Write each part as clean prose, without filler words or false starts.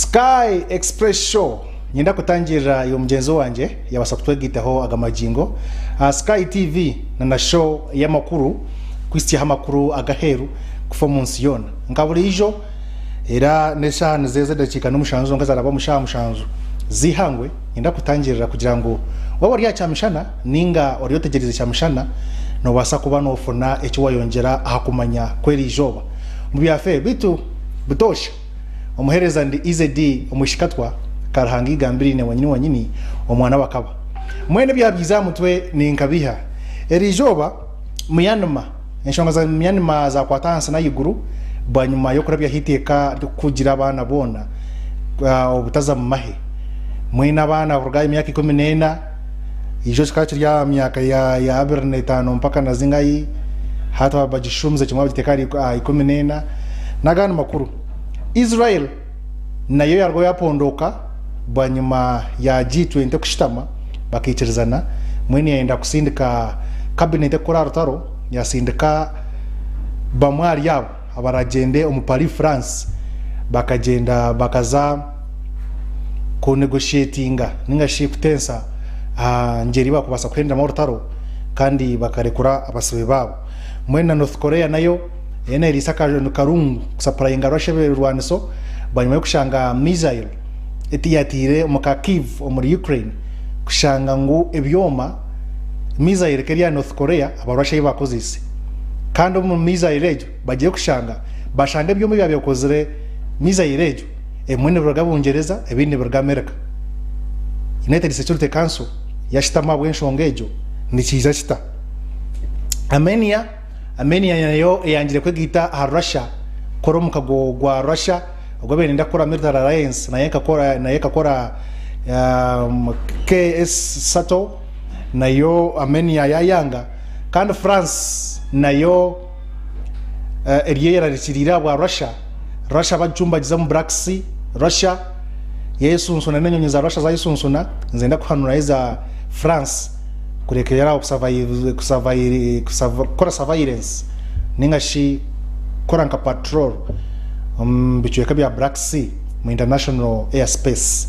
Sky Express Show nyenda kutangira yo mugenzo wanje yabasa kutwegitaho agamajingo Sky TV na show y'amakuru kwisiti hamakuru agaheru kufa munsi yona ngaburi ijo era nesha nzeze dakika n'umushanzo ngazaraba mushanzo zihangwe nyenda kutangirira kugira ngo waba rya cyamishana ninga oryotegereze cyamishana no basa kuba no fona ecyo wayongera ahakumanya kweri ijoba mu byafe bitu butosha umuhereza ndi Easydee Omwishikatwa karahanga igambirine wanyini omwana bakaba mwene byabyiza mutwe ni nkabiha eri joba muyanuma enshonga za muyanuma za kwatansa na yiguru banyuma yo kurabya hiteka kugira abana bona obutaza mu mahe mwene abana vuga imyaka 14 ijo skachi ya myaka ya aberne 5 mpaka nazingai hata bajishumze kimwa bitekari 14 nagana makuru Israel nayo yargo yapondoka banyuma ya G20 kushitama bakichirizana mwene yaenda kusindika cabinet kora rutaro yasindika bamwari yabo abaragende omupari France bakagenda bakaza ko negotiatinga ninga ship tensa njeri bakubasa kwenda mu rutaro kandi bakarekura abasabe babo mwene North Korea nayo ene risaka karungu kusapurayinga Russia berwanso banyuma yo kushanga missile etiyatire mukakiv omuri Ukraine kushanga ngo ebyoma missile keriya North Korea abarusha bakozise kandi mu missile rejo bagiye kushanga bashanga ebyoma byabikozere missile rejo emwene burga bungereza ebindi burga America United Security Council yashitama bwenshongejo ni kiza kita Armenia nayo yangire kwegita ha Russia koromuka gwa Russia ubwo bene ndakora military alliance naye kakora KS Sato nayo Armenia yayanga kandi France nayo eriyera rikirira bwa Russia bajumba giza mu Black Sea Russia yesunsuna nenyonyi za Russia zayisunsuna nzenda kuhanura iza France kurekera kora surveillance ningashi koranka patrol bichweka bya Black Sea mu international airspace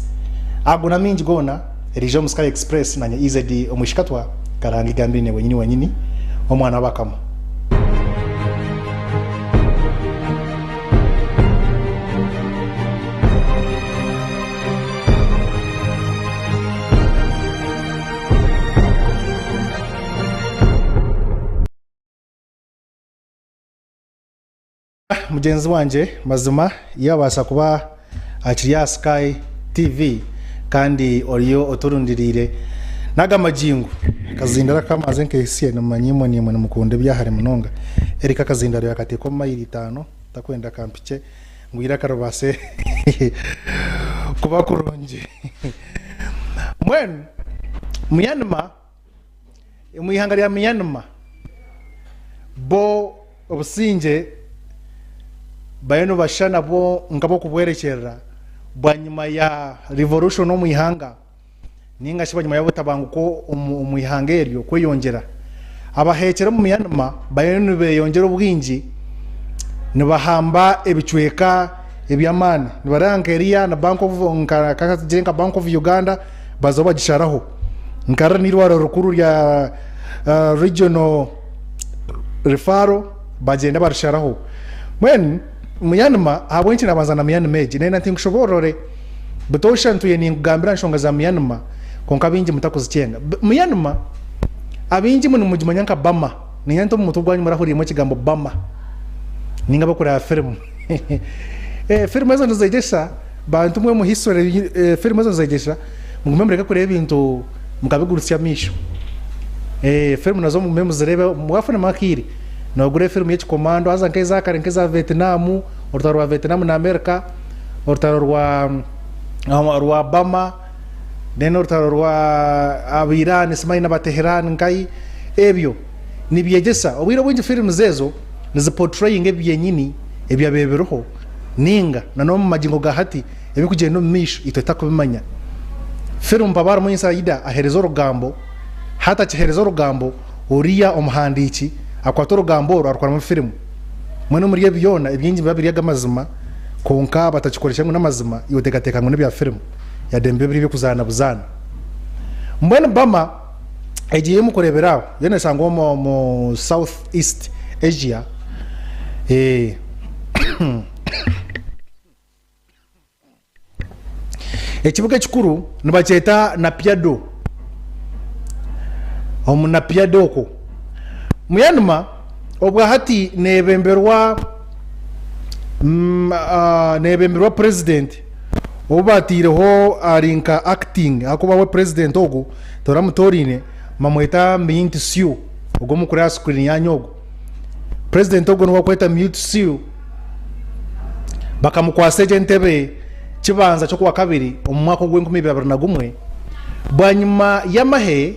aguna minji gona region Sky Express na Easydee Omwishikatwa karanga igambine wenyini omwana bakama mugenzi wanje mazima yabasa kuba akiriya Sky TV kandi oriyo oturundirire nagamajingo kazindara kamaze nkesiye namanyimo ni mwana mukunde byahare munonga erika kazindaro yakateko mayiri 5 takwenda kampice ngwira karobase kuba kuronje mwen Myanmar muyihangarira Myanmar bo obusinje bayano bashana bo ngabo kubwerekera bwanyuma ya revolution no muihanga ninga shibanyuma ya butabanguko umuihanga eryo kweyongera abahekera mu Myanmar bayano beyongera ubwinji nibahamba ebicweka ebyamani nibarangeria na Bank of Nkaka Bank of Uganda bazoba gisharaho nkara nirwaro rukuru ya regional referral bagenda barasharaho mwen Myanmar abwenchi nabazana Myanmar eji nena tinkushoborore butosha ntuye ningambira nshonga za Myanmar konka bingi mutakuzicenga Myanmar abingi mu mujimanyanka Bama ninyanto mutu gwanyu murahuriye mu kigambo Bama ninga bakora film film ezo nzayigesha bantu mwe mu history film ezo nzayigesha mugumemreka kure ebintu mukabigurusya misho film nazo mu memu zirebe mwafuna makiri nogure film yechi komando aza nkeza karenkeza Vietnam ortaro wa Vietnam na America ortaro rwa Bama den ortaro rwa Iran Ismail na Tehran nkai ebyo nibyegesa obwira bwinje film zezo nizi portraying ebyenyini ebyabeberoho ninga nano mu majingo gahati ebikugenda mu misho itota kubimanya film babara mu inside aherezo rugambo hata chiherezo rugambo uriya omuhandiki akwatoro gamboro arukwana mu film mwene muri byona ibyingi babiri yagamazima konka batachikoresha ngo namazima yotekateka ngo n'ibya film ya Dembe biri kuzana buzana mbona Bama egiye mu kureberaho yene sango mu South East Asia ekibuga kikuru nibacheta na Piado na Piado ko muyanuma obwa hati nebemberwa president obatireho arinka acting akuba we president ogo toramutorine mamweta Mute Siu ogo mukura screen yanyogo president ogo no kweta Mute Siu bakamukwase entebe kibanza cyo kuwa kabiri umwaka gw'2021 bwanyuma yamahe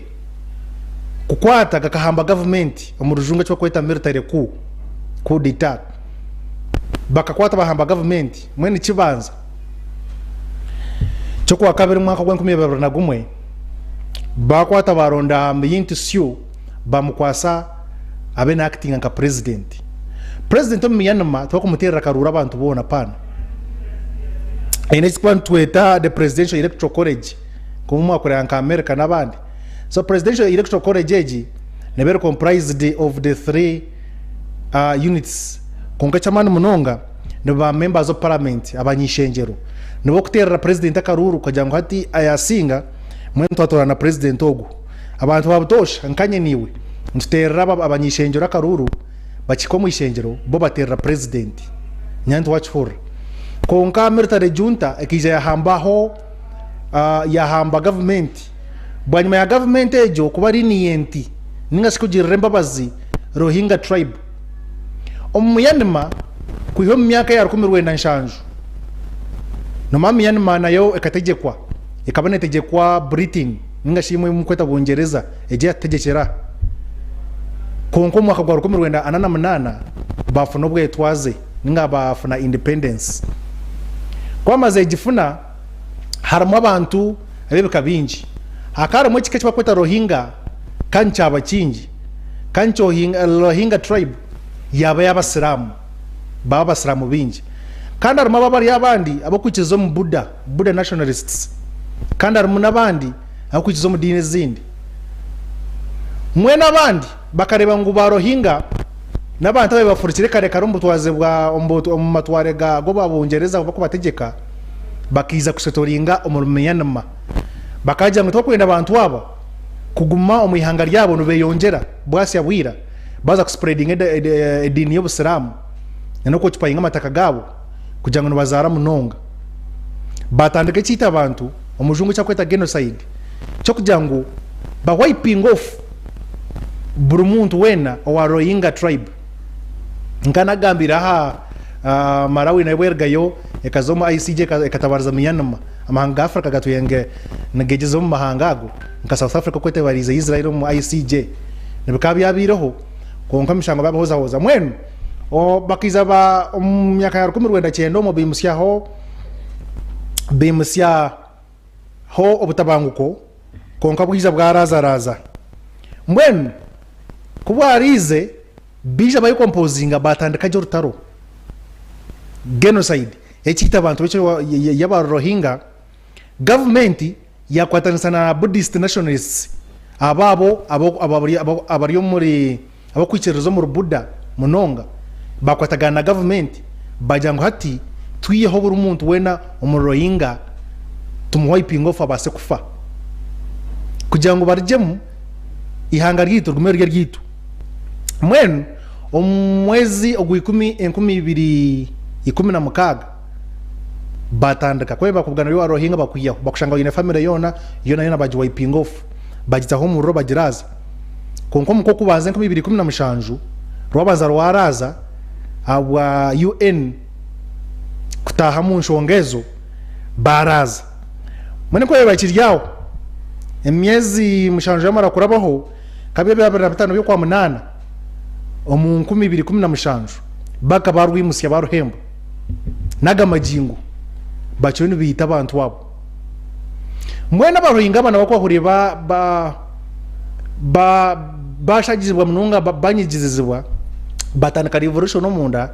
kukwata gakahamba government omurujunga cyo kweta military coup d'etat bakakwata bahamba government mwene kibanza cyo kuwa kabiri umwaka gw'2021 bakwata baronda Mute Siu bamukwasa abena acting nka president omuyanama twakumutera karura abantu bona pana tweta the presidential electoral college kumwa kure nka America nabandi so presidential electoral college eji never comprised of the three units konka chamani munonga ne ba members of parliament abanyishenjero nibo kutera president akaruru kujango hati ayasinga mwento atorana president ogu abantu babutosha nkanye niwe ntutera abanyishenjero akaruru bachikomu ishenjero bo batera president nyanto wachfora konka military junta ekija yahamba government bwanyuma ya government ejo kuba riniyenti ninga sikujiremba bazi Rohingya tribe Myanmar kuyo myaka ya 19 no Myanmar nayo ekategekwa ikabane tegekwa Britain ninga shimwe mukweta Bongereza eje yategekera konko mwaka gwa 1988 bafuna bwe twaze ninga bafuna independence kwamaze gifuna harimo abantu abebeka bingi akaramo kike kibakweta Rohingya kancha abakingi kancho Rohingya tribe yaba y'abasilamu baba basiramu bingi kandi harimo abari abandi abakwikizo mu Buddha nationalists kandi harimo nabandi abakwikizo mu dini zindi mwena abandi bakareba ngo ba Rohingya nabantu babafurikire kare karumbu twaze bwa matware ga go babongereza bako bategeka bakiza kusetoringa Myanmar bakaja ngo twakwenda abantu aba kuguma omuyihanga ryabo no beyongera bwasi yabwira baza kuspreading edini y'obusiramu nako kipayinga amataka gabo kugira ngo bazara munonga batandike cyita abantu omujungu cyakweta genocide cyo kugira ngo ba wiping off buri muntu wena wa Rohingya tribe nkana gambira Malawi na wergayo ekazoma ICJ ekatabarza Myanmar amahanga Africa gatuyenge nagejezo mu mahangago nka South Africa kwete barize Israel mu ICJ nibikabi yabiroho konka mishango babahoza mwenu bakiza ba myaka ya 19 mu bimusya ho obutabanguko konka bwiza bwaraza mwenu kubarize bija bayo composinga batandika jo rutaro genocide ekita abantu becho yaba Rohingya government yakwatanisa na Buddhist nationalists abari muri abakwikirizo mu Buddha munonga bakwatagana government bajango hati twiyeho buri muntu wena Rohingya tumuwiping off abase kufa kugira ngo barjemu ihanga ryito rumero ryito mwenu omwezi ogwikumi 2016 batandika kweba kubgana yo Rohingya bakuyaho bakushanga ine family yona baji wiping off bajita ho mu roba giraza konko muko kubanze 2015 robaza rwaraza abwa UN kutaha mu nshongezo baraza mwene ko yabakiryaho emyezi mushanjo yamara kurabaho kabebe 25 yo kwa munana omu 2015 baka barwimusya baruhembo naga majingo bacyo bita abantu wabo mwena baruhinga abana bakwahuriye bashagizibwa mununga banyigizizibwa batandika revolution omunda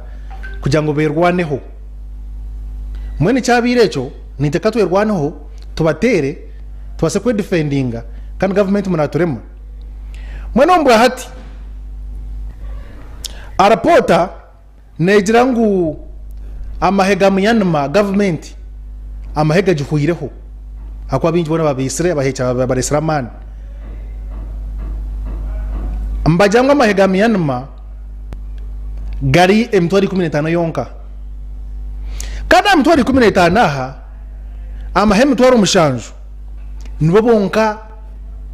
kugira ngo berwaneho mwene cyabire echo niteka twerwanaho tubatere tubase kwe defendinga kandi government munaturema mwene ombwa hati arapota negira ngu amahega muyanma government amahega gihuireho akwa bingi bona babisire bahecha baresraman mbajangwa amahega muyanma gari M2 15 yonka kada M2 15 aha amahema twaro umushanju nibo bonka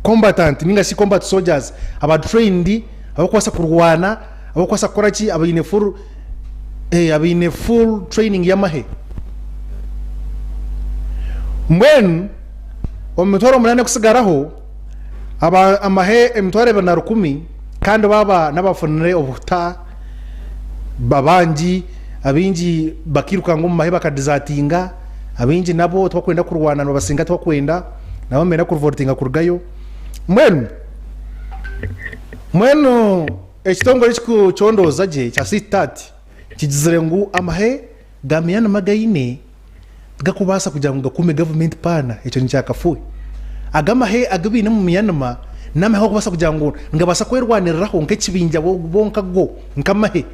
combatant minga si combat soldiers aba trained abakwasa kurwana abakwasa koraki abayine full training yamahe mwen omutoro munane kusigaraho aba amahe M2 bana 10 kandi baba nabafunire obuta babanji abinji bakiruka ngo mahe bakadizatinga abinji nabo twakwenda kurwana basinga twakwenda nabo mena kurvotinga kurgayo mwenu ekitongole kiku chondoza je cha sitati kigizire ngu amahe gamiyana magayine gakubasa kugira ngo gakume government pana echo ncyakafuye agamahe agabine mu miyanama namahe kubasa kugira ngo ngabasa kwerwaniriraho nk'ekibinja bonka go nkamahe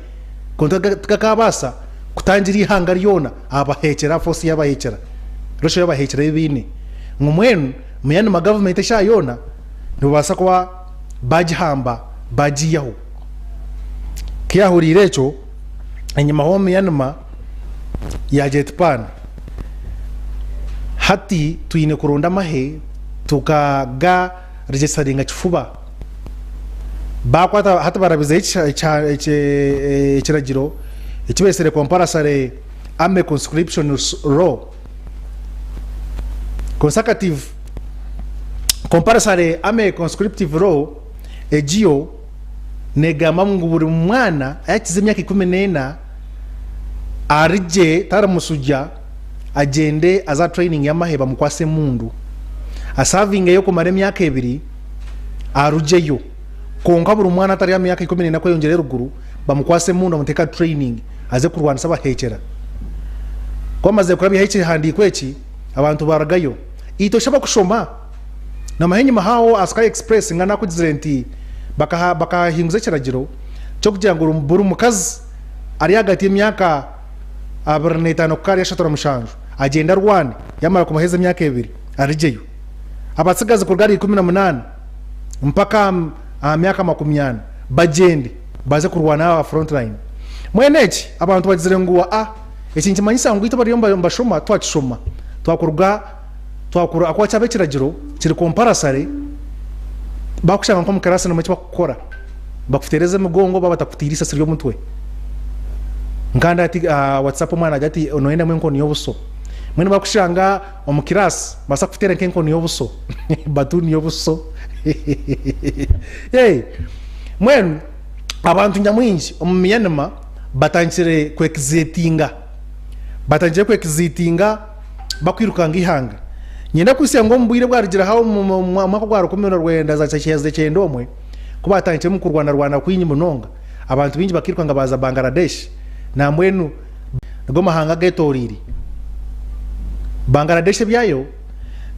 konta kakabasa kutangira ihanga ryona abahekera force yabahekera rosho yabahekera ibine ngumwenu muyanama government eshayona ntubasa kwa bajihamba bajiyaho kiyahurire echo enyuma ho muyanama ya jetpan hati tuine kurunda mahe tukaga registeringa chifuba bakwata hata barabiza ekiragiro ekibesere comparative ame conscription law consecutive comparative ame conscriptive law ejio negama mungu buri mwana ayakize myaka 14 arije taramusuja agende aza training yamaheba mukwase mundu asavinga yo kumare myaka 2 arujeyo konka buri mwana atari ya myaka 14 ko yongere ruguru bamukwase mundu amuteka training aze kurwana saba hekera komaze kurabi heke handi kweki abantu baragayo ito shaba kushoma na mahenyi mahao Sky Express ngana kuzirenti baka hinguze kiragiro cyo kugira ngo buri mukazi ari hagati y'imyaka 45 kari yashatora mushanju agenda rwane yamara kumaheza myaka 2 arijeyo abasigaze kurgari 18 mpaka myaka 20 bagende baze kurwana aba frontline mwenechi abantu bagizire nguwa ekintu manyisa ngo itaba riyomba mbashoma twakishoma twakura akwa cyabe kiragiro kiri comparative bakushanga nko mukarasa no mutwe bakukora bakutereza mugongo babatakutirisa siryo mutwe nganda ati WhatsApp mwana ati onoenda mwenko niyo buso mwene bakushanga omukirasi basa kufitera nkenko niyo buso batu niyo buso hey mwen abantu nyamwinji omumiyanema batangire kwekizitinga bakwirukanga ihanga nyenda kusiya ngo mbwire bwarigira hawo mu mwaka gwa 10 za cyasheze cyendomwe kuba atangire mu kurwana kwinyi munonga abantu binji bakirukanga baza Bangladesh na mwenu ngo mahanga getoriri Bangladesh byayo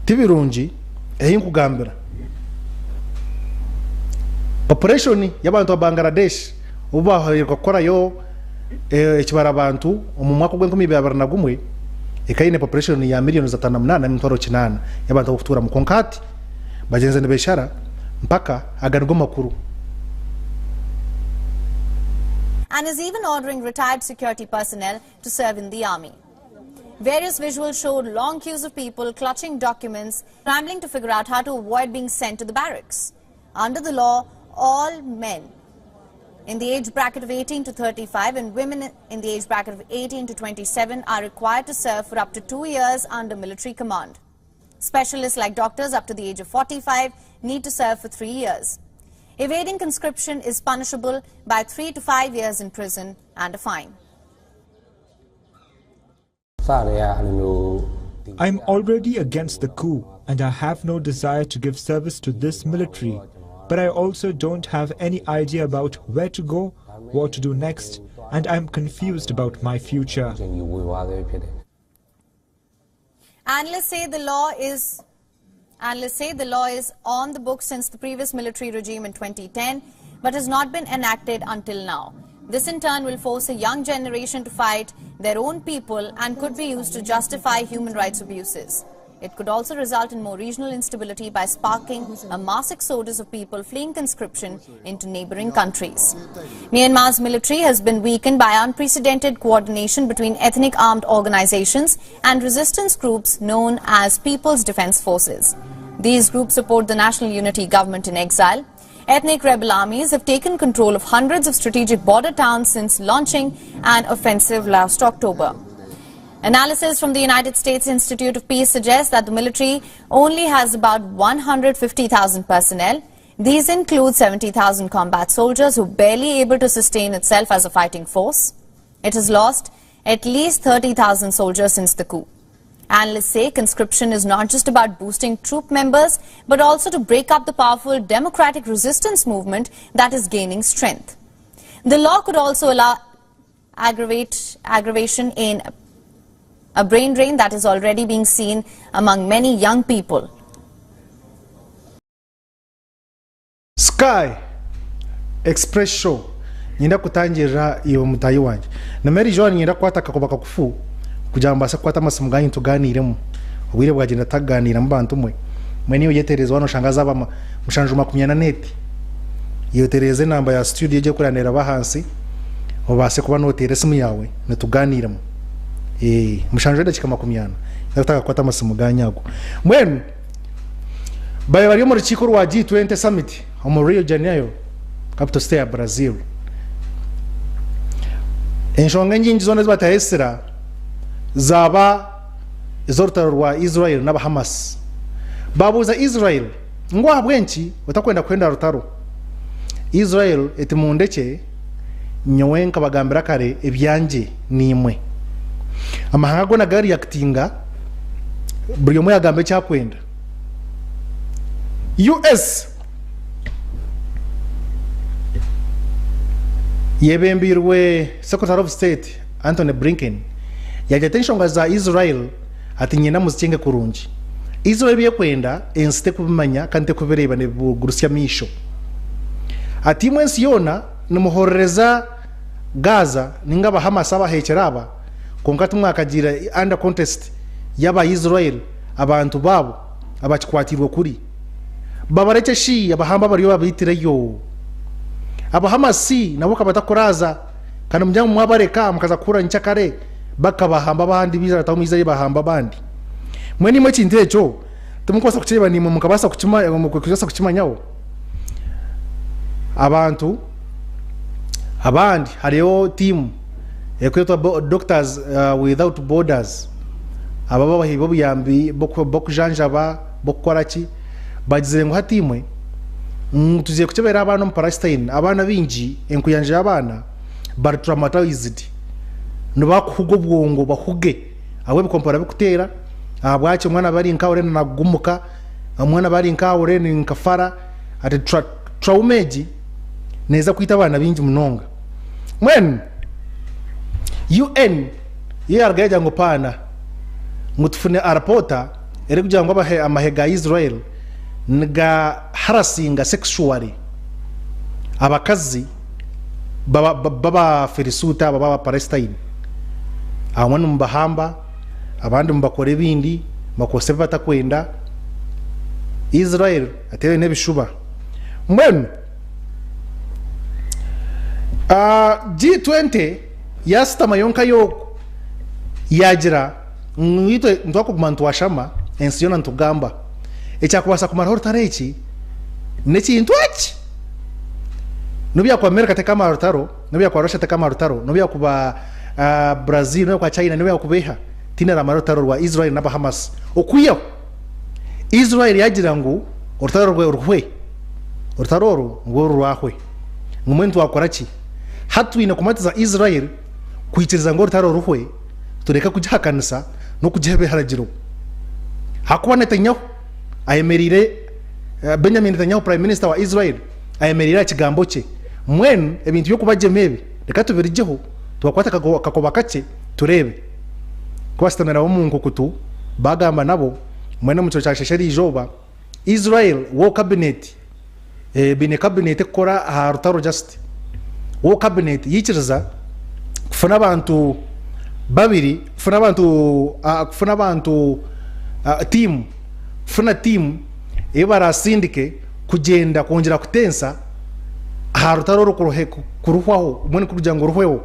tibirunji eyinkugambira population y'abantu ba Bangladesh ubahaye gukora yo ekibara abantu mu mwaka gwa 2021 ekaine population ya milioni za 8.8 y'abantu bafutura mu konkati bagenze nebeshara mpaka agargo makuru and is even ordering retired security personnel to serve in the army. Various visuals showed long queues of people clutching documents, scrambling to figure out how to avoid being sent to the barracks. Under the law, all men in the age bracket of 18 to 35 and women in the age bracket of 18 to 27 are required to serve for up to 2 years under military command. Specialists like doctors up to the age of 45 need to serve for 3 years. Evading conscription is punishable by 3 to 5 years in prison and a fine. I'm already against the coup and I have no desire to give service to this military. But I also don't have any idea about where to go, what to do next, and I'm confused about my future. Analysts say the law is on the books since the previous military regime in 2010, but has not been enacted until now. This in turn will force a young generation to fight their own people and could be used to justify human rights abuses. It could also result in more regional instability by sparking a mass exodus of people fleeing conscription into neighboring countries. Myanmar's military has been weakened by unprecedented coordination between ethnic armed organizations and resistance groups known as People's Defense Forces. These groups support the National Unity Government in exile. Ethnic rebel armies have taken control of hundreds of strategic border towns since launching an offensive last October. Analysis from the United States Institute of Peace suggests that the military only has about 150,000 personnel. These include 70,000 combat soldiers who are barely able to sustain itself as a fighting force. It has lost at least 30,000 soldiers since the coup. Analysts say conscription is not just about boosting troop members, but also to break up the powerful democratic resistance movement that is gaining strength. The law could also allow aggravation in a brain drain that is already being seen among many young people. Sky Express Show nyenda kutangira iyo mutayi wanje na Mary Joan nyenda kwataka kubaka kufu kujambasa kwata masimuganye tuganiremo ubwire bwagenda taganira mbantu mwe niyo yetereza wano shangaza bama mushanjuma kumyana neti iyo tereze namba ya studio je kuranera bahansi obase kuba notere simu yawe natuganiramo mushanjwe dakika 20 nataka kwata masimuganye ago mwenu baye bari mu rukiko rwa G20 summit mu Rio de Janeiro capital state ya Brazil enshonga nyingi zone zbatahesera zaba izortaro rwa Israel n'aba Hamas babuza Israel ngo habwenki utakwenda rutaro Israel etimundeke nyowenka bagambira kare ebyanje nimwe amahanga gona gari yakitinga buri umwe yagambe cyakwenda US yebembirwe Secretary of State Anthony Blinken yajatenshonga za Israel ati nyina muzikenge kurungi Israel yekwenda ensite kubimanya kante kubereba ne bugurusya misho ati mwensi yona numuhorereza Gaza ningaba Hamas abahekeraba konkati mwakagira under contest yaba Israel abantu babo abakikwatirwa kuri babareke shi abahamba bariyo babitireyo aba Hamas nabo kabatakoraza kana mujyango mwabareka mukaza kura ncyakare bakabahamba bandi bizara tamuiza bahamba bandi mweni mwe kintecho tumukosa kucheba ni mukabasa kuchima nyawo abantu abandi hariyo team ekwetwa Doctors Without Borders ababa bahibo buyambi bokujanjaba bokoraki bagize ngo hatimwe tuziye kuchebera abantu mu Palestine abana binji enkuyanje abana bar traumatized no bakuhugo bwongo bahuge awe bikompara bikutera abwache mwana bari nkawore na gumuka mwana bari nkawore ni nkafara ati traumeji neza kwita abana binji munonga mwen UN yaragaje ngo pana ngutufune arapota ere kugira ngo amahega Israel nga harassing sexually abakazi baba ferisuta baba Palestine abana mbahamba abandi mbakore bindi makose batakwenda Israel atewe nebishuba mbenu G20 yasta mayonka yo yagira mwito ndwako kumantu washama ensiyona ntugamba ekyakubasa kumara hortarechi nechi intwachi nubya kwa America tekama hortaro nubya kwa Russia tekama hortaro nubya kuba Brazil nubya kwa China nubya kubeha tina la marotaro rwa Israel naba Hamas okuyo Israel yagira ngo hortaro rwe hortaro ngo rwahwe ngumuntu wakorachi hatwine kumatiza Israel kuitiriza ngo hortaro rwe tureka kujakanisa no kujebe haragiro hakuba Netanyahu ayemerire Benjamin Netanyahu prime minister wa Israel ayemerira kigambo cye mwenu ebintu byo kubaje mebe reka tubirijeho tubakwata kakoba kace turebe kwastamera wo mungu kutu bagamba nabo mwene mu cyashashari ijoba Israel wo cabinet bine cabinet kora ha rutaro just wo cabinet yikiriza kufuna abantu babiri kufuna abantu team kufuna team ebara sindike kugenda kongera kutensa ha rutaro kuruhwaho mwene kugira ngo ruhweho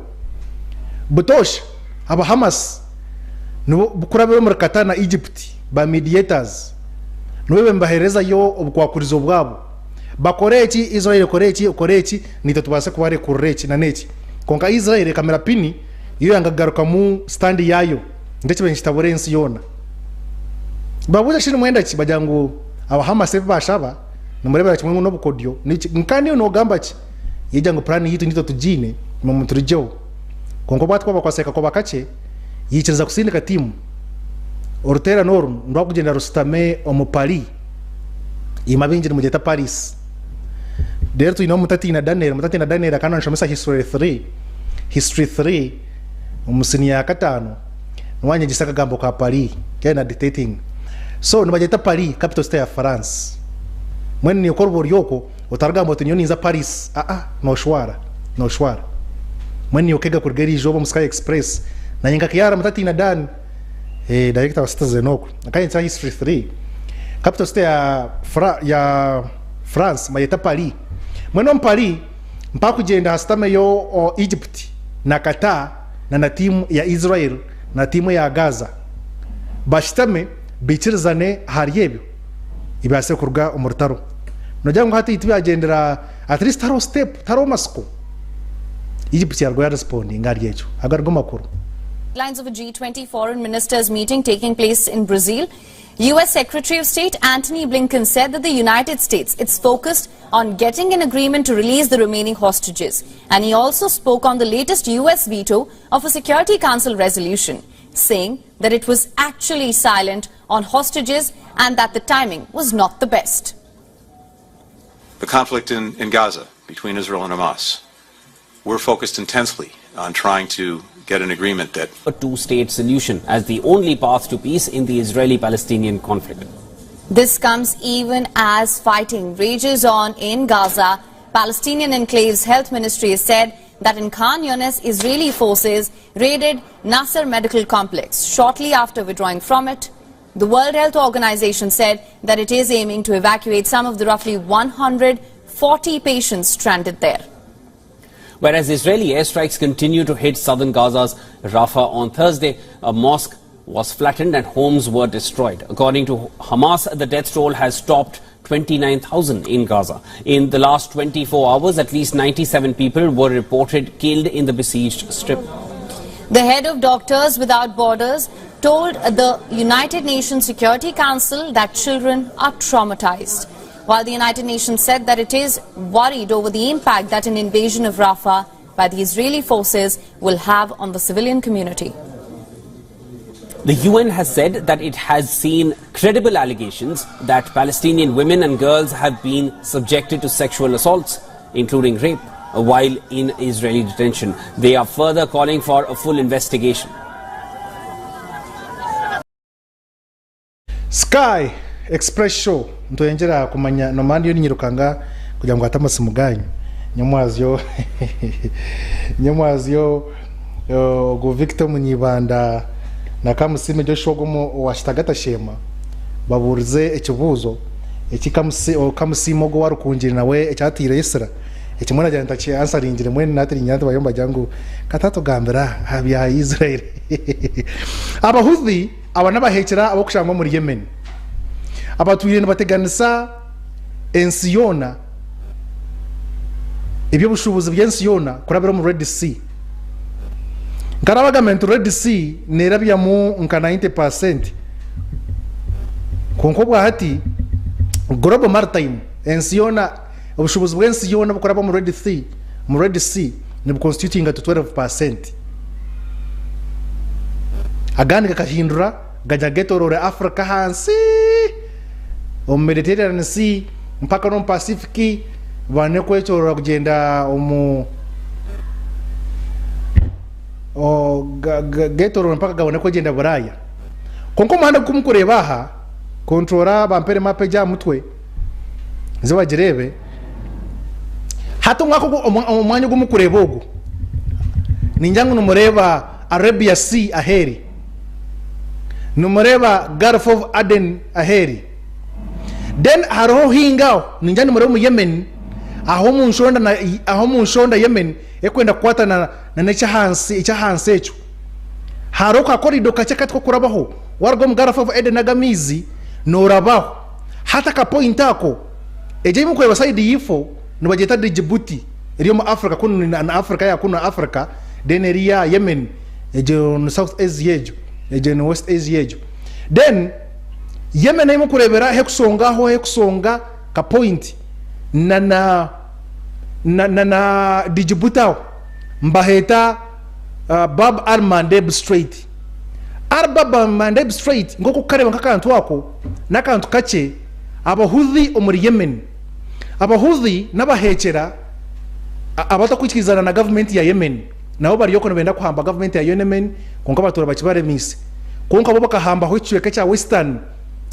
butosha aba Hamas no bukurabero muri Qatar na Egypt ba mediators no bembahereza yo obkwakurizo bwabo bakoreki Israel koreki nitatubase kubare kureki na neki konka Israel kamera pini iyo yangagaruka mu stand yayo ndetse benshitaborensi yona babuza shiri mwenda ki bajangu aba Hamas bashaba numurebera kimwe no bukodyo nkandi no gamba ki yijangu plan yitu nito tujine mu muturijo konko batwa bakwaseka ko bakache yikiriza kusindika timu orutera noru ndo kugenda Rustame omupali imabinjira mu geta Paris there to ino mutati na Daniel kana nshamisa history 3 umusini ya katano nwanye gisaka gambo ka Paris kana dictating so no bageta Paris capital state ya France mwene ni korbo ryoko utargambo tunyoni za Paris no shwara mwene yokega kurgeri jobo muskai express na nyinga kiara mutati na Dan director wa citizen oku akanye history 3 capital state ya France mayeta Paris mwene Paris mpaka kugenda hastame yo Egypt na Qatar na timu ya Israel na timu ya Gaza bashitame bichirizane hariyebyo ibase kurga umurtaro nojango hati itibi agendera at least taro step taro masko Egypt yargo ya responding ngariyecho agargo makuru. Lines of a G20 foreign ministers meeting taking place in Brazil. US Secretary of State Antony Blinken said that the United States is focused on getting an agreement to release the remaining hostages. And he also spoke on the latest US veto of a Security Council resolution, saying that it was actually silent on hostages and that the timing was not the best. The conflict in Gaza between Israel and Hamas. We're focused intensely on trying to get an agreement that a two-state solution as the only path to peace in the Israeli-Palestinian conflict. This comes even as fighting rages on in Gaza. Palestinian Enclave's health ministry has said that in Khan Younis, Israeli forces raided Nasser Medical Complex. Shortly after withdrawing from it, the World Health Organization said that it is aiming to evacuate some of the roughly 140 patients stranded there. Whereas Israeli airstrikes continue to hit southern Gaza's Rafah on Thursday, a mosque was flattened and homes were destroyed. According to Hamas, the death toll has topped 29,000 in Gaza. In the last 24 hours, at least 97 people were reported killed in the besieged strip. The head of Doctors Without Borders told the United Nations Security Council that children are traumatized, while the United Nations said that it is worried over the impact that an invasion of Rafah by the Israeli forces will have on the civilian community. The UN has said that it has seen credible allegations that Palestinian women and girls have been subjected to sexual assaults, including rape, while in Israeli detention. They are further calling for a full investigation. Sky Express Show ntoyenjera kumanya no mandi yo nyirukanga kugira ngo atamase muganyu nyamwazyo go Victor Munyibanda na kamusime jo shogomo washitagata shema baburize ekibuzo kamusimo go warukunjira nawe ecyatira Yesera ekimwana cyane tachi ansaringire mwene natiri nyanda bayomba jangu katato gambera habya Israel abahuthi abana bahekera abokushangwa muri Yemen abatuyire bateganisa ensiyona ibyo bushubuzi by'ensiyona kurabira mu Red Sea ngarabagamento Red Sea nerabya mu nka 90% konkobwa hati global maritime ensiyona ubushubuzi bw'ensiyona bukoraba mu Red Sea ni constituting to 12%. Agandi kakahindura gajagetorore Africa hansi o Mediterranean Sea mpaka no Pacific bane kwetorora kugenda getorora mpaka gabone kugenda Buraya konko muhanda kumkureba aha controller bampere mape ja mutwe ziba jirebe hato mwako umwanya gumukureba ogu ninjangu numureba Arabia Sea aheri numureba Gulf of Aden aheri then haro hingao ninjani mureba mu Yemen aho mu nshonda Yemen ekwenda kwata na necha hansi echo haro ka corridor kache katko kurabaho wargo mu Gulf of Aden nagamizi norabaho hata ka point ako eje mu kweba side yifo nubajeta de Djibouti iriyo mu Africa kuno na Africa ya kuno Africa then area Yemen ejo no South Asia ejo no West Asia ejo then Yemen imo kurebera hekusonga ka point na Djibouti mbaheta Bab al-Mandeb Strait Bab al-Mandeb Strait ngoko kareba nkakantu wako nakantu kache abahuthi omuri Yemen abahuthi nabahekera abatakwikizana na government ya Yemen nabo bari yoko nobenda kuhamba government ya Yemen konka batura bakibare misi konka bo bakahamba ho icyuye cya Western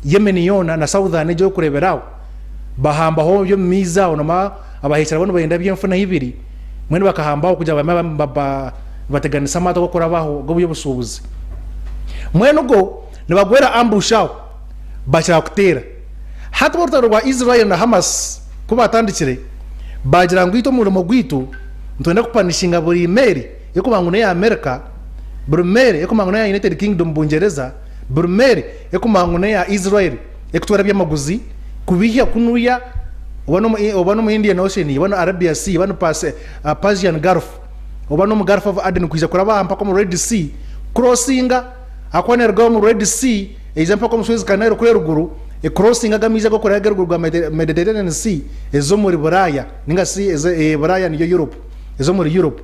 Yemen yona na Southern ejo kureberaho bahamba ho byo miza onoma abahekera bono bayenda byemfuna ibiri mwene bakahamba ho kujya bateganisa amato gukora baho go byo busubuzi mwene ugo nibagwera ambushaho bashaka kutera hata bortaro rwa Israel na Hamas kuba atandikire bagira ngo ito murimo gwitu ntwenda kupanishinga buri meri yoko mangune ya America buri meri yoko mangune ya United Kingdom Bungereza buri meri yoko mangune ya Israel ekutwara byamaguzi kubihya kunuya obano mu Indian Ocean obano Arabia Sea obano Persian Gulf obano mu Gulf of Aden kuja kuraba mpaka mu Red Sea crossinga akwane rwa mu Red Sea example ko mu Suez Canal kuri ruguru crossing agamiza ko kora ruguru rwa Mediterranean Sea ezo muri Buraya ninga sea Buraya niyo Europe ezo muri Europe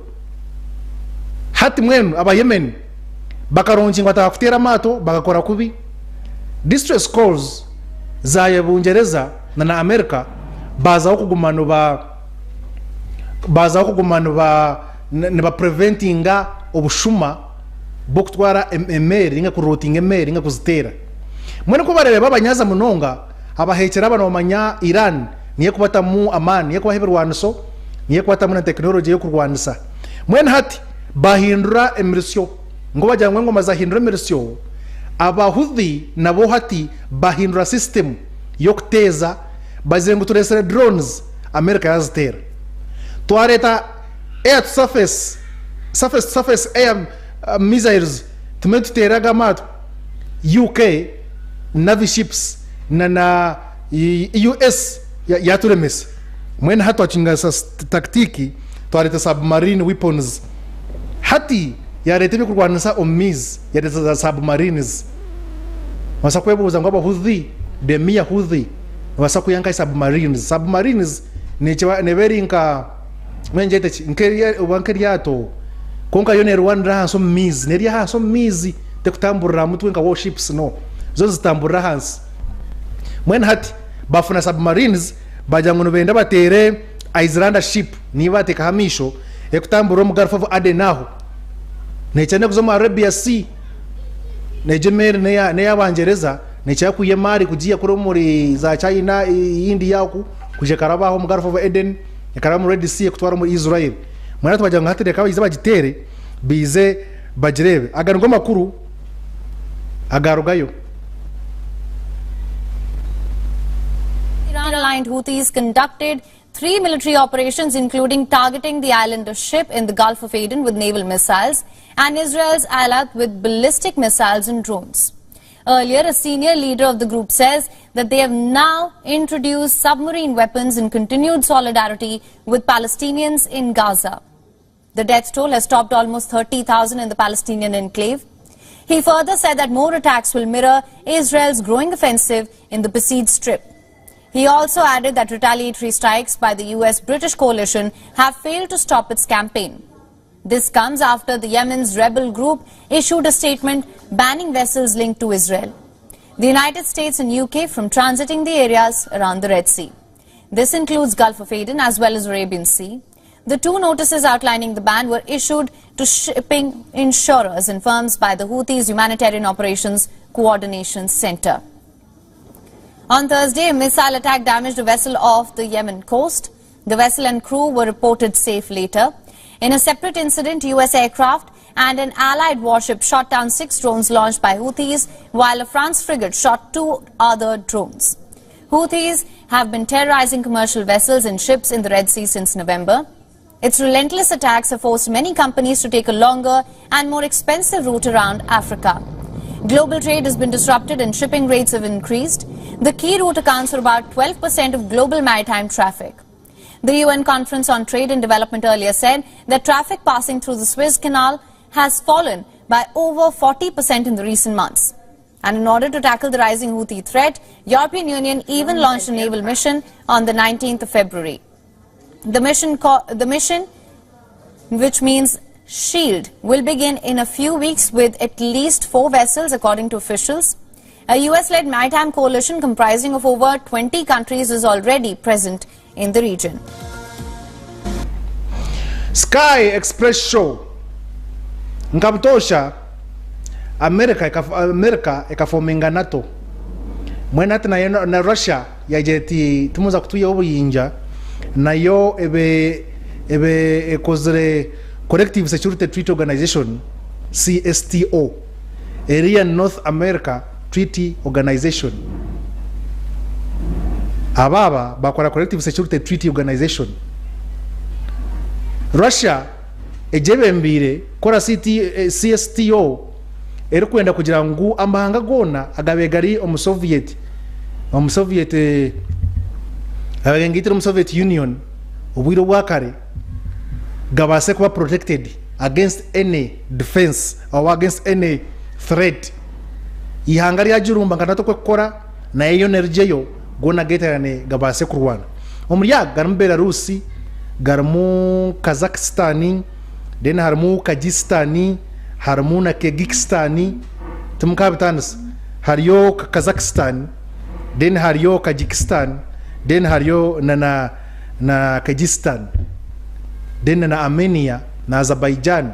hati mwenu aba Yemen bakaronji ngata kutera mato bagakora kubi distress calls za Bungereza na America baza kugumano ne ba preventinga obushuma bokutwara emeri inga kurotinga emeri inga kuzitera mwene ko barebe babanyaza munonga abahekera abana bamanya Iran niye kubata mu amani niye kubaheberwanso niye kubata mu technology yo kurwanisa mwene hati bahindura emirisiyo ngo bajyangwe ngo mazahindura emirisiyo abahuthi nabo hati bahindura system yo kuteza bazengu turesere drones America yazitera twareta air to surface air missiles tumetutera gamato UK Navy ships na US ya turemesa mwene hatu achinga taktiki twareta submarine weapons hati ya retebe kurwanisa omiz ya za submarines wasakwebuza ngo abahuthi demia huthi wasakuyanga submarines ne nka mwenjete nkeria ubankeriato konka yone Rwanda hanso miz neria hanso mizi tekutambura mutwe nka warships no zo zitambura hansi mwene hati bafuna submarines bajangu no benda batere Iceland ship niba tekahamisho ekutambura mu Gulf of Aden naho nechane kuzo mu Arabia Sea nejemer ne yabangereza necha kuyemari kujia kuri muri za China India ku kuje karabaho mu Gulf of Aden ekaramu Red Sea kutwara mu Israel mwana tubajanga hatire kabize bagitere bize bagirebe agarungo makuru agarugayo. Iran-aligned Houthis conducted 3 military operations, including targeting the island of Ship in the Gulf of Aden with naval missiles and Israel's Eilat with ballistic missiles and drones. Earlier, a senior leader of the group says that they have now introduced submarine weapons in continued solidarity with Palestinians in Gaza. The death toll has topped almost 30,000 in the Palestinian enclave. He further said that more attacks will mirror Israel's growing offensive in the besieged Strip. He also added that retaliatory strikes by the US-British coalition have failed to stop its campaign. This comes after the Yemen's rebel group issued a statement banning vessels linked to Israel, the United States and UK from transiting the areas around the Red Sea. This includes Gulf of Aden as well as Arabian Sea. The 2 notices outlining the ban were issued to shipping insurers and firms by the Houthis' humanitarian operations Coordination Center. On Thursday, a missile attack damaged a vessel off the Yemen coast. The vessel and crew were reported safe later. In a separate incident, US aircraft and an allied warship shot down 6 drones launched by Houthis, while a France frigate shot 2 other drones. Houthis have been terrorizing commercial vessels and ships in the Red Sea since November. Its relentless attacks have forced many companies to take a longer and more expensive route around Africa. Global trade has been disrupted and shipping rates have increased. The key route accounts for about 12% of global maritime traffic. The UN Conference on Trade and Development earlier said that traffic passing through the Suez Canal has fallen by over 40% in the recent months. And in order to tackle the rising Houthi threat, European Union even launched a naval mission on the 19th of February. The mission, which means SHIELD, will begin in a few weeks with at least 4 vessels, according to officials. A US-led maritime coalition comprising of over 20 countries is already present in the region. Sky Express Show nkabutosha Amerika ikafominga NATO mwena ati na Russia yajeti tumuza kutuya obuyinja nayo ebe ekozere Collective Security Treaty Organization CSTO Area North America Treaty Organization ababa bakora Collective Security Treaty Organization. Russia ejebe mbire kora CSTO erikwenda kugira ngu amahanga gona agabegari Soviet abagengitira Soviet Union obwiro bwakare gabase kuba protected against any defense or against any threat. Ihanga lya jirumba nganato kwekora na eyo nerjeyo gona geterane gabase kurwana omurya garum Belarusi garmu Kazakhstani den harmu Kyrgyzstani harmu na Kyrgyzstani tumkabitanas hariyo Kazakhstan den hariyo Kyrgyzstan den hariyo na Kyrgyzstan den na Armenia na Azerbaijan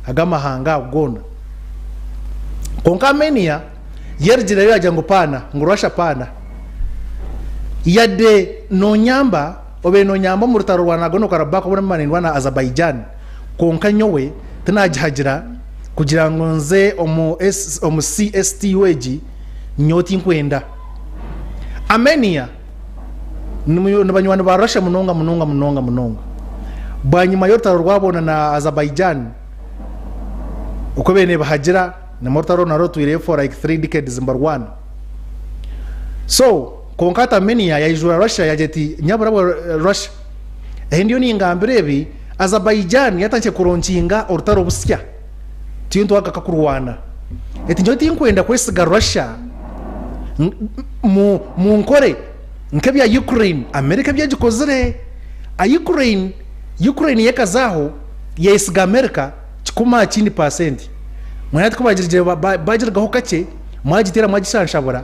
agama hanga gona konka Armenia yerjira yajango pana ngurasha pana yade nonyamba obe nonyamba mu rutaro rwa Nagorno Karabakh bone manindwa na Azerbaijan konka nyowe tunajahajira kugira ngo nze omu CSTO nyoti nkwenda Armenia n'abanywana ba Russia munonga banyuma yorutaro rwabona na Azerbaijan uko bene bahajira na mortaro na rotu ile for like 3 decades number 1. So konkata Armenia yaijura Russia yajeti nyabura Russia ndio ni ngambirebi Azerbaijan yatanche kuronchinga orutaro busya tinto akakurwana eti njoti inkwenda kwesiga Russia mu nkore nkebya Ukraine America byagikozere a Ukraine yekazaho yesiga America chikuma chini %. Mwana tukubagirije bagirgaho kake mwagitera mwagishanshabura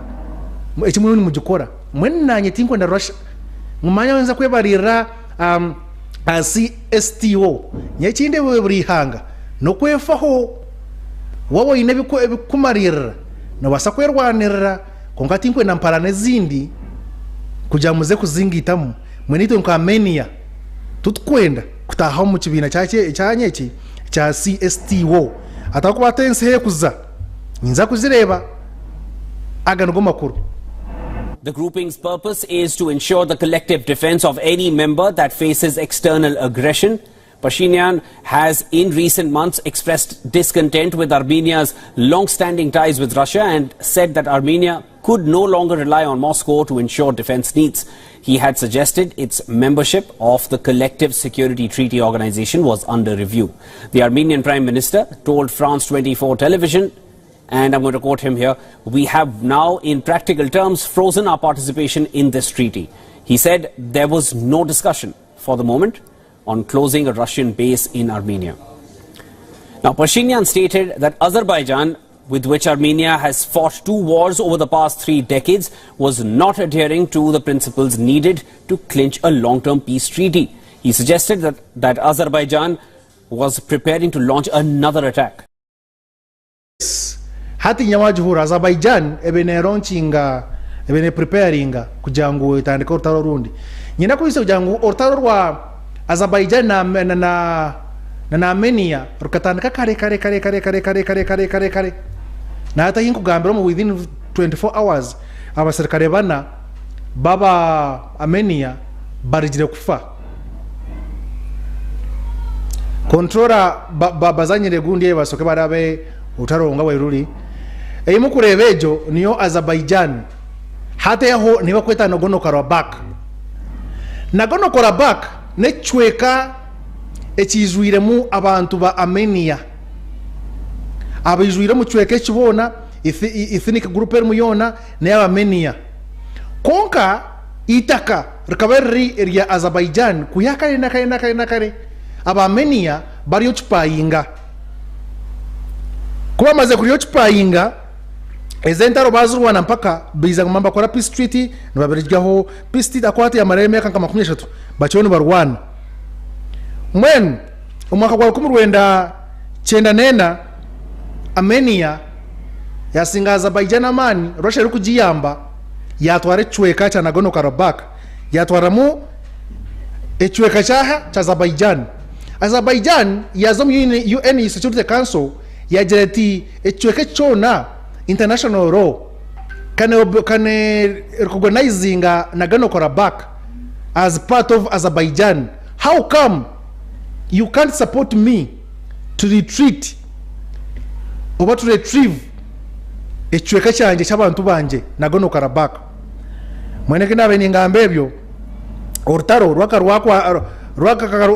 ekimwe mu gikora mwenanye tinkwenda Russia mumanya wenza kwebarira CSTO nyekinde buri hanga no kwefaho wowo ine bikumarira no basa kwerwanira konka tinkwenda mparane zindi kuja muze kuzingitamu mwenito nka Armenia tutkwenda kutaha mu kibina cyanyeki cha CSTO atakuba tense kuza nza kuzireba agano makuru. The grouping's purpose is to ensure the collective defense of any member that faces external aggression. Pashinyan has in recent months expressed discontent with Armenia's long-standing ties with Russia and said that Armenia could no longer rely on Moscow to ensure defense needs. He had suggested its membership of the Collective Security Treaty Organization was under review. The Armenian Prime Minister told France 24 television, and I'm going to quote him here, "We have now in practical terms frozen our participation in this treaty." He said there was no discussion for the moment on closing a Russian base in Armenia. Now, Pashinyan stated that Azerbaijan, with which Armenia has fought 2 wars over the past 3 decades, was not adhering to the principles needed to clinch a long-term peace treaty. He suggested that Azerbaijan was preparing to launch another attack. hati nyamajihura Azerbaijan ebene launchinga ebene preparinga kugira ngo itandika urutaro rundi nyina kubise kugira ngo urutaro rwa Azerbaijan na Armenia rukatandika kare na hata hinkugambira mu within 24 hours abasirikare bana baba Armenia barijire kufa controller bazanyire gundi basoke barabe utaronga wairuri eyimu kurebejo niyo Azerbaijan hata yaho niba kweta Nagorno-Karabakh necweka ekizwiremu abantu ba Armenia abizwiremu cweke kibona ethnic group emu yona ne Armenia konka itaka rikabari area Azerbaijan kuyakare nakare aba Armenia bari ochpayinga kuba maze kuri ochpayinga ezentaro bazurwana mpaka biza ngamba kora peace treaty nababirijgaho peace treaty akwati ya mareme kama 13 bachoni barwana mwen umwaka kwa 1999 Armenia yasinga Azerbaijan amani Russia iri kujiyamba yatware chweka cha Nagorno-Karabakh yatwaramu echweka cha Azerbaijan yazom UN Security Council yajereti echweka chona international law kane recognizing Nagorno-Karabakh as part of Azerbaijan. How come you can't support me to retreat or to retrieve echweka chanje cy'abantu banje Nagorno-Karabakh? Mwene kina beningambe ebyo urutaro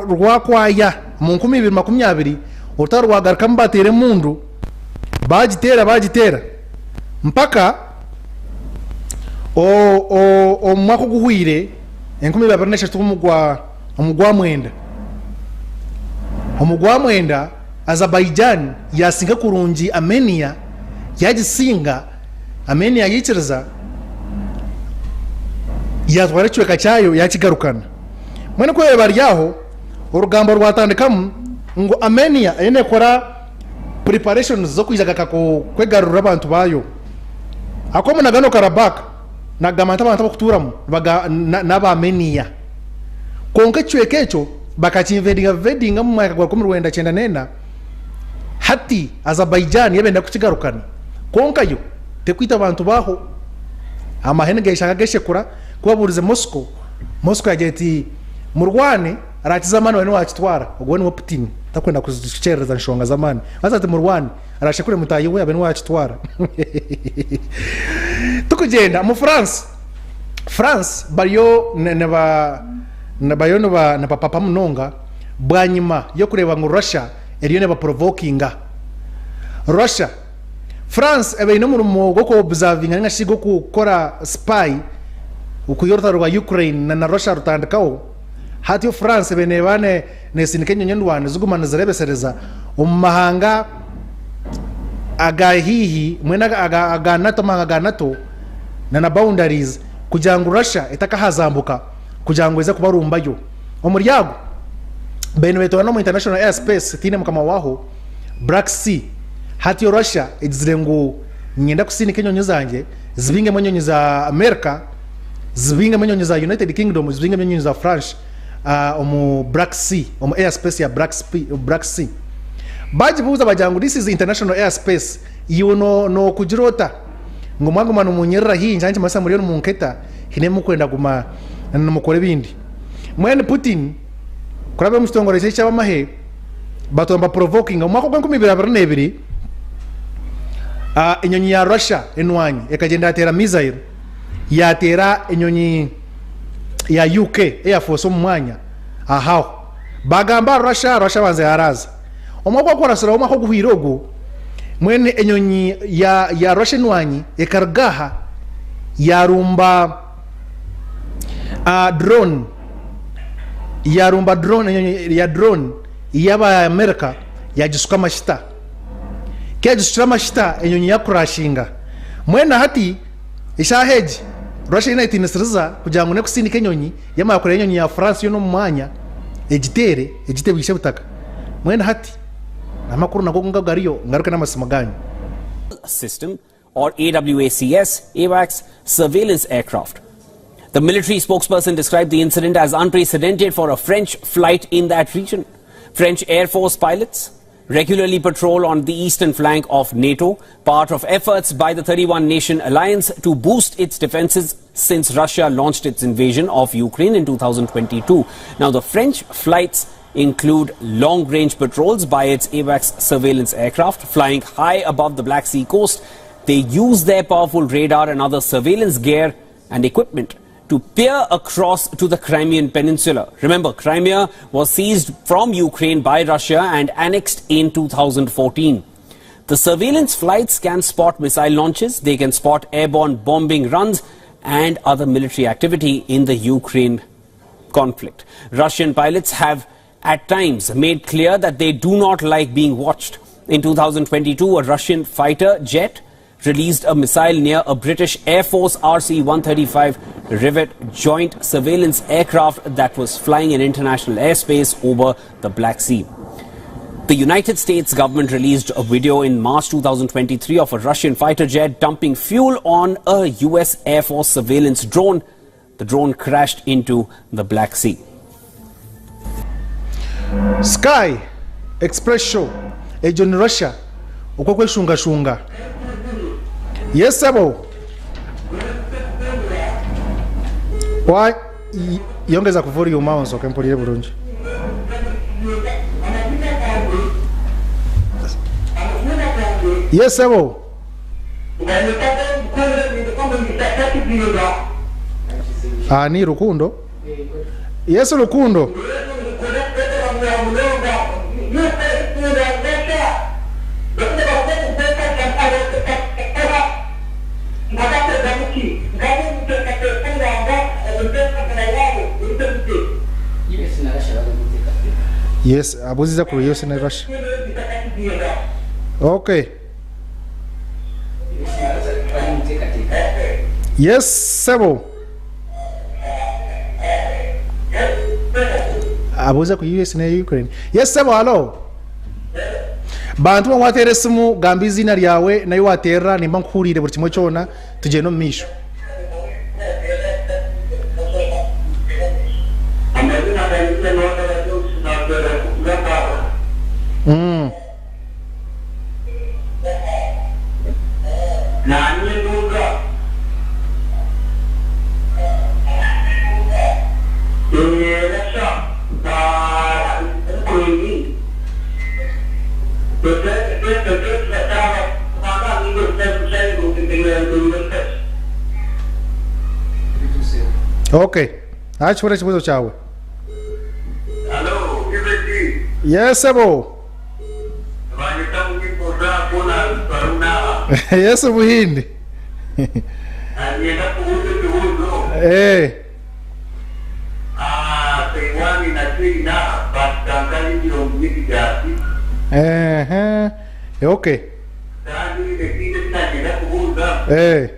rwakwaya mu 2020 urutaro rwagaruka mbatere mundu bagitera mpaka mwaka guhwire 2023 omugwa mwenda Azerbaijan yasinga kurungi Armenia yagisinga Armenia yiciriza yatwara cweka cyayo yakigarukana mwene ko bari yaho urugambo rwatandikamu ngo Armenia ene kora preparations zo kwijaga kwegarura abantu bayo akomo Nagorno-Karabakh nagamanta abantu bakuturamu naba Armenia konke cwekecho bakachimvedinga mu mwaka gwa 1999 hati Azerbaijan yebenda kukigarukana konka yo tekwita abantu baho amahene geshaka geshekura kubaburize Moscow yageti murwane arakizamana wene wakitwara ubwo ni Putin takwenda kuzicereza nshonga zamani azate murwane arashekure mutayi we abene wakitwara tukugenda mu France bariyo na papa munonga bwanyima yo kureba ngo Russia eriyo ne ba provokinga Russia France ebe no mu goko observing nga shigo gukora spy ukuyorta rwa Ukraine na Russia rutandikaho hati France bene bane nesinike nyonyondwane zugumana zirebesereza umahanga agahihi mwena aga NATO na boundaries kugira ngo Russia itakahazambuka kugira ngo ize kubarumbayo omuryago bene beto no mu international airspace tine mukama waho Black Sea hati Russia izire ngo nyenda kusinike nyonyo zanje zibinge nyonyo za America zibinge nyonyo za United Kingdom zibinge nyonyo za France omu Black Sea omu airspace ya Black Sea bajibuza bajangu this is international airspace you no kujirota ngo mwangu manu munyerera hii njanje masa muri mu nketa hinemu kwenda guma namukore bindi mwene Putin kurabe mustongore cyaba mahe batomba provoking umwaka gwa 2022 inyonyi ya Russia enwanyi ekagenda atera missile yatera inyonyi ya UK Air Force omwanya ahaho bagamba Russia banze yaraza omwaka kwa rasira omwaka guhirogo mwene enyonyi ya Russia enwanyi ekargaha yarumba drone drone yaba America yagisuka mashita kegisuka mashita enyonyi ya crashinga mwene hati ishaheji Russia inaitinisiriza kugira ngo ne kusindika enyonyi yamakore enyonyi ya France yo no mwanya egitere bishe butaka mwene hati amakuru nako ngagariyo ngaruka n'amasimo ganyu system, or AWACS surveillance aircraft. The military spokesperson described the incident as unprecedented for a French flight in that region. French Air Force pilots regularly patrol on the eastern flank of NATO, part of efforts by the 31-nation alliance to boost its defenses since Russia launched its invasion of Ukraine in 2022. Now, the French flights include long-range patrols by its AWACS surveillance aircraft flying high above the Black Sea coast. They use their powerful radar and other surveillance gear and equipment to peer across to the Crimean Peninsula. Remember, Crimea was seized from Ukraine by Russia and annexed in 2014. The surveillance flights can spot missile launches, they can spot airborne bombing runs and other military activity in the Ukraine conflict. Russian pilots have at times made clear that they do not like being watched. In 2022, a Russian fighter jet released a missile near a British Air Force RC-135 Rivet joint surveillance aircraft that was flying in international airspace over the Black Sea. The United States government released a video in March 2023 of a Russian fighter jet dumping fuel on a US Air Force surveillance drone. The drone crashed into the Black Sea. Sky Express Show ejo ni Russia uko kweshunga. Yes sebo. Why yongeza ku volume mouse okempulire bulungi. Yes sebo. Ni Rukundo. Yes Rukundo. Yes, abuziza ku yose na Russia. Okay. Yes, sebo. Abuza ku US na Ukraine. Yes, sebo, hello. Bantu mwatere simu gambi izina lyawe nayo watera nimba nkurire buri kimwe cyona tuje no misho. Okay. Achora chibuzo chawe. Hello, Easydee. Yes, sebo. Yes, Buhindi. Eh. Okay. Eh.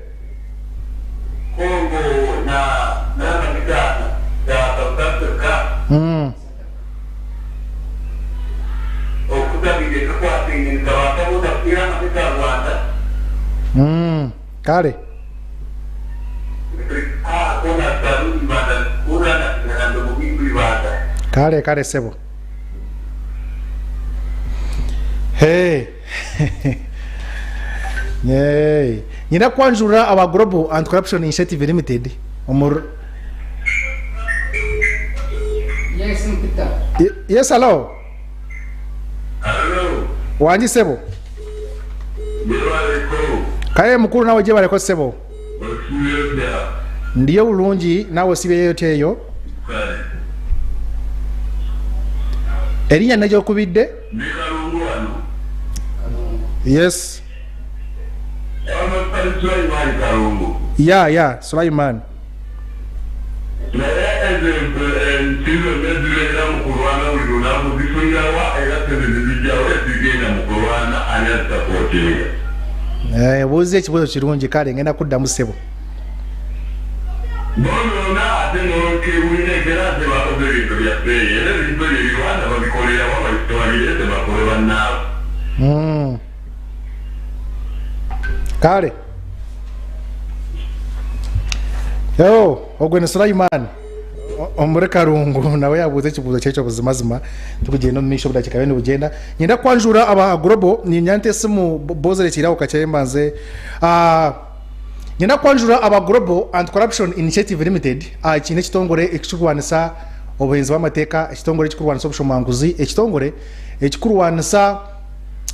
Kale. Kale sebo. Hey. Yay. Nina kwanjura aba Global Anti-Corruption Initiative Limited. Yes, Peter. Yes, hello. Hello. Wanji sebo. Kale mukuru nawe je bareko sebo. Ndiyo ulungi nawe sibe yote eyo. Erinya najo kubidde? Yes. Yeah, Sulaiman. Buze ekibuzo kirungi kale ngenda kuddamu sebo. kare yo ogwene Sulaiman omure karungu nawe yabuze kibuzo cyecho buzimazima tukugenda mu misho budakika bene bugenda nyenda kwanjura aba global ni nyante simu bozere kiraho kacyemanze nyenda kwanjura aba Global Anti-Corruption Initiative Limited kine kitongore ekikuwanisa obuhenzi bw'amateka ekitongore ekikurwanisa obushomanguzi ekitongore ekikurwanisa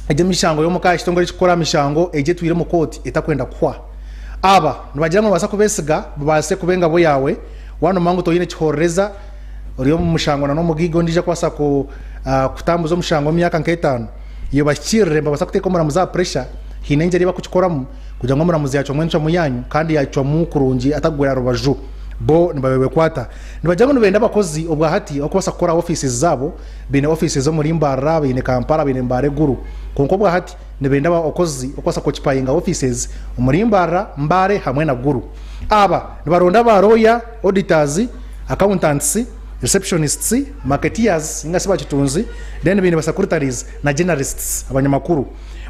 ejemishango yomuka ekitongore ekikora mishango ejetwire mu court etakwenda kwa aba nibagira ngo basa kubesiga base kubenga bo yawe wano mangu to yine chihoreza uriyo mu mushango na no mugigo ndije kwasa ku kutambuza mushango myaka nk'etano iyo bakirire babasa kutekomora muza pressure hinengeri bakuchikoramu kugira ngo muramuzi yacho mwencha muyanyu kandi yacho mu kurungi atagwera rubaju bo nibabewe kwata nibajyango nibenda bakozi obwa hati okubasa gukora offices zabo bine offices zo muri Mbara bine Kampala bine Mbare guru konko bwa hati nibenda bakozi okubasa kuchipayinga offices muri Mbare hamwe na guru aba nibaronda baroya auditors accountants receptionists marketeers ingasiba kitunzi then bine secretaries na journalists abanyamakuru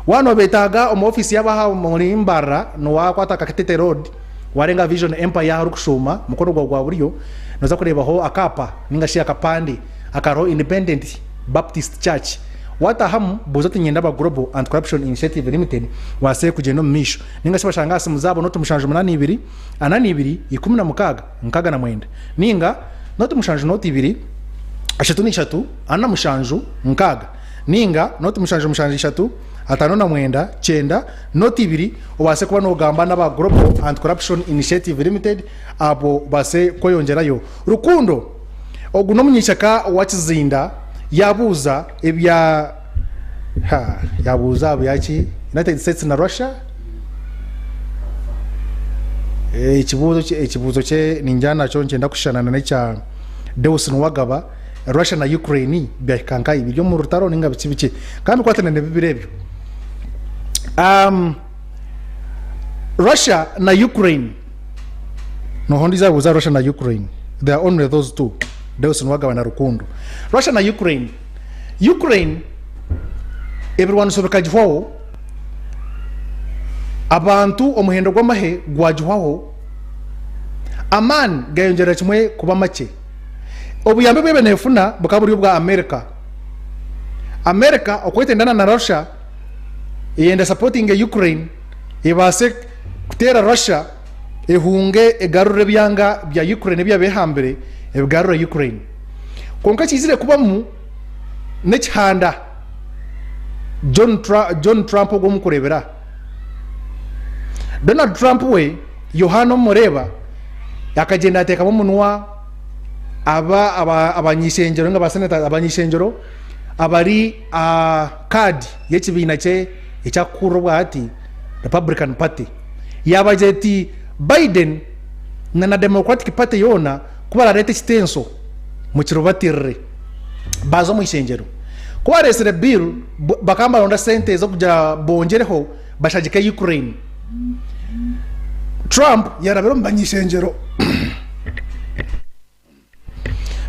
wano betaga mu office yabaha muri Mbara no wakwata Kakatete Road warenga Vision Empire hari kushuma mukono gwa buriyo noza kurebaho akapa ningashi akapandi akaro Independent Baptist Church watahamu bozati nyenda ba Global Anti-Corruption Initiative Limited wase kugenda mu misho ningashi bashangase muzabo no tumushanje 82 16 nkaga na mwenda ninga no tumushanje no 2 3 ana mushanju nkaga ninga no tumushanje 3 atano na mwenda chenda noti 2 obase kuba no gamba n'aba Global Anti-Corruption Initiative Limited abo base koyongerayo rukundo oguno munyishaka wakizinda yabuza ebya yabuza byaki United States na Russia ikibuzo cye ninjana cyo ngenda kushanana n'icya Dawson wagaba Russia na Ukraine byakanka ibyo mu rutaro ninga bikibiki kandi kwatana ne bibirebyo Russia na Ukraine no hondi zabuza Russia na Ukraine they are only those two Dawson wagaba na rukundo Russia na Ukraine everyone sobekajwaho abantu omuhendo gw'amahe gwajwaho aman gayongera kimwe kuba make obuyambe bwebe nefuna bukaburi bwa America okwetendana na Russia yenda supporting Ukraine ibase kutera Russia ehunge egarure byanga bya Ukraine bya behambere egarure Ukraine konka kizire kubamu n'ekihanda John Trump go mukurebera Donald Trump we Yohano Moreba yakagenda atekamo munwa abanyishengero nga basenata abanyishengero abari card yekibina cye ekyakurwa ati Republican Party yabajeti Biden na Democratic Party yona kuba rete kitenso mu kirubatirre bazo mu ishengero kuba resere bill bakamba ronda sente zo kuja bongereho bashagika Ukraine Trump yarabero mbanyishengero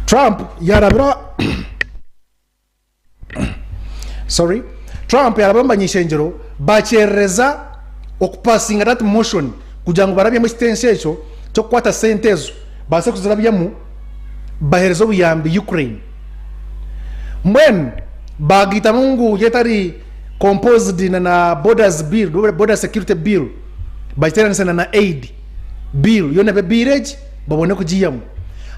Trump yarabero mbanyishengero bachereza okupasinga that motion kugira ngo barabye mu kitense cyo cyo kwata sentezo base kuzirabyamo baherezo buyambi Ukraine mwen bagita mungu yetari composed na border security bill baiterana na aid bill yone be birage babone kujiyamo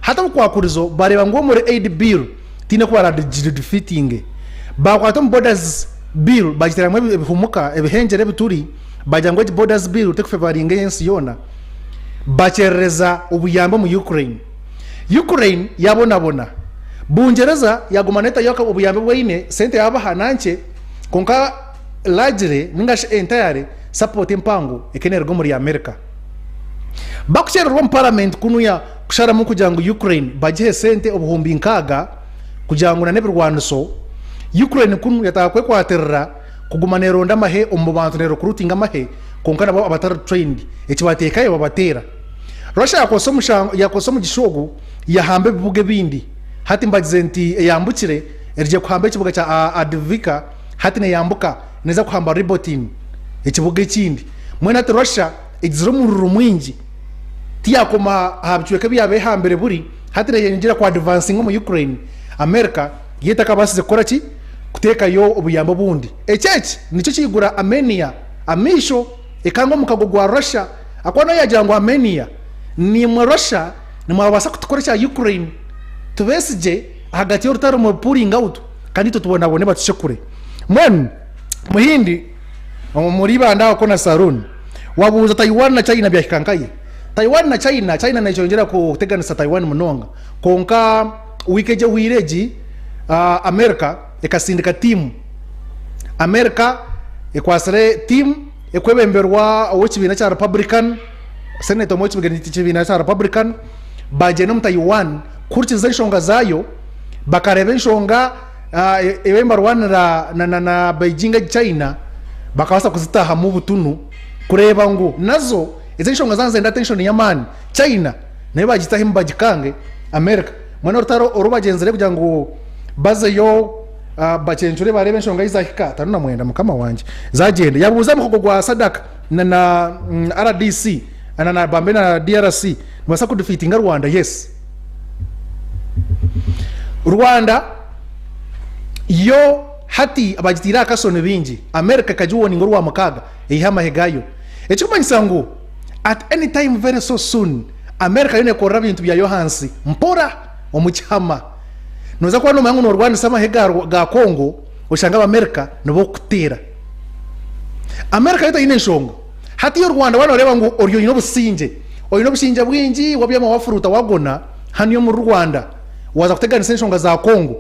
hata kwakurizo bareba ngo muri aid bill tine kwa defeating bakwato borders bill bagiterana ebihumuka ebihenjere bituri bajangwe borders bill utekufevaringa yensi yona bachereza ubuyambo mu Ukraine yabona bungereza yagumaneta yoka ubuyambo bwine sente yabaha nanche konka largely ningash entire support impango ekenergo muri America bakuchera rom parliament kunuya kushara mu kujangu Ukraine baje sente obuhumbi nkaga kujangu na nebirwanso Ukraine kunu yatakwe kwaterera kugumanero ndamahe omubantu ne recruiting amahe konka nabo abatar trained ekibatekaye babatera Russia yakosomu gishogo yahambe bibuge bindi hati mbagizenti yambukire erije kuhamba ikibuga cya Advika hati ne yambuka neza kuhamba Ribotin ikibuga kindi mwena ati Russia igiziro mu mwingi tiyakoma habchweke byabe hambere buri hatire yenjira kwa advancing mu Ukraine America yeta kabasize kora ki kuteka yo ubuyambo bundi echechi nico kigura Armenia amisho ekango mukago gwa Russia akwana yajangwa Armenia ni mu Russia ni mwabasa kutukoresha Ukraine tubesije hagati y'urutaro mu pouring out kandi tutubona bone batushekure mwen muhindi muri banda ko na Sarun wabuza Taiwan na China byahikankaye Taiwan na China na chongera kuteganisa Taiwan munonga konka wikeje wireji America ekasindika team America ekwasere team ekwebemberwa owechibina cha Republican Senator mochibina chibina cha Republican bajeno Taiwan kurchiza nshonga zayo bakarebe nshonga ebembarwana na Beijing China bakawasa kuzitaha mu butunu kureba ngo nazo izishonga zanze nda tension yamani China nayo bagitaho imbagikange America mwana rutaro orubagenzere kugira ngo baze yo bacencure barebe nshonga izahika taruna mwenda mukama wanje zagende yabuza mu kugwa sadaka na RDC na bambe na DRC basa kudefeatinga Rwanda yes Rwanda yo hati abagitira akasone bingi America kajuwoni ngo rwa mukaga ihama hegayo ekikumanyisa ngo at any time very so soon America yone korra bintu bya Yohansi mpora omuchama noza kwa no mangu no Rwanda sama hegaro ga Congo oshanga America no kutera America yita ine nshongo hati yo Rwanda wana reba ngo oryo ino businje oyino bushinja bwingi wabyama wafuruta wagona haniyo mu Rwanda waza kutegana nshonga za Congo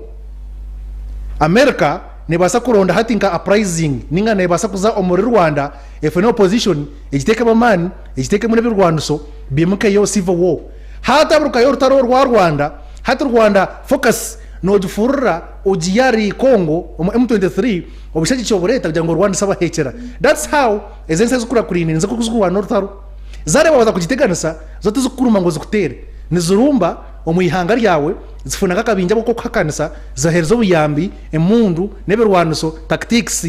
America nebasa kuronda hatinka uprising ninga nebasa kuza omuri Rwanda if no opposition ejiteke bamani ejiteke muri Rwanda so bimuke yo civil war hata buruka yo rutaro rwa Rwanda hata Rwanda focus no dufurura ojiyari Congo M23 obushaji cyoboreta kugira ngo Rwanda saba hekera that's how ezense zikura kurinini nze kuzukuru wa Northaro zare baza kugiteganisa zote zikuruma ngo zikutere nizurumba omuyihanga ryawe zifuna kakabinja boko kakanisa zaherzo buyambi emundu neberwanuso tactics